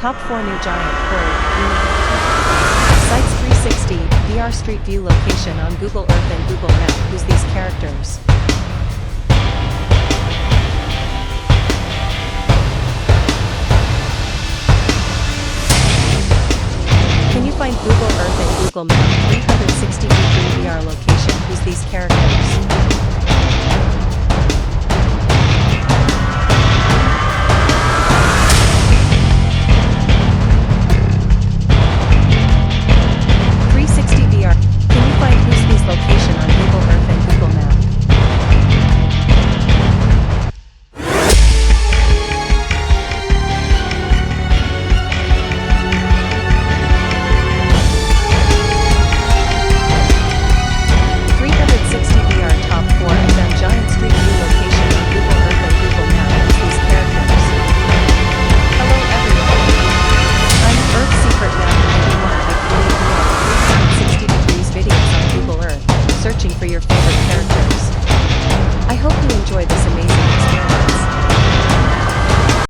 Top 4 New Giant Coral. Sites 360, VR Street View location on Google Earth and Google Map. Who's these characters? Can you find Google Earth and Google Map 360-degree VR location? Who's these characters? Location on Google Earth and Google Map. VR Top 4 FM Giant Street View location on Google Earth and Google Map. These characters. Hello everyone. I'm Earth Secret Map 91. I create VR 360 degrees videos on Google Earth, searching for your favorite characters.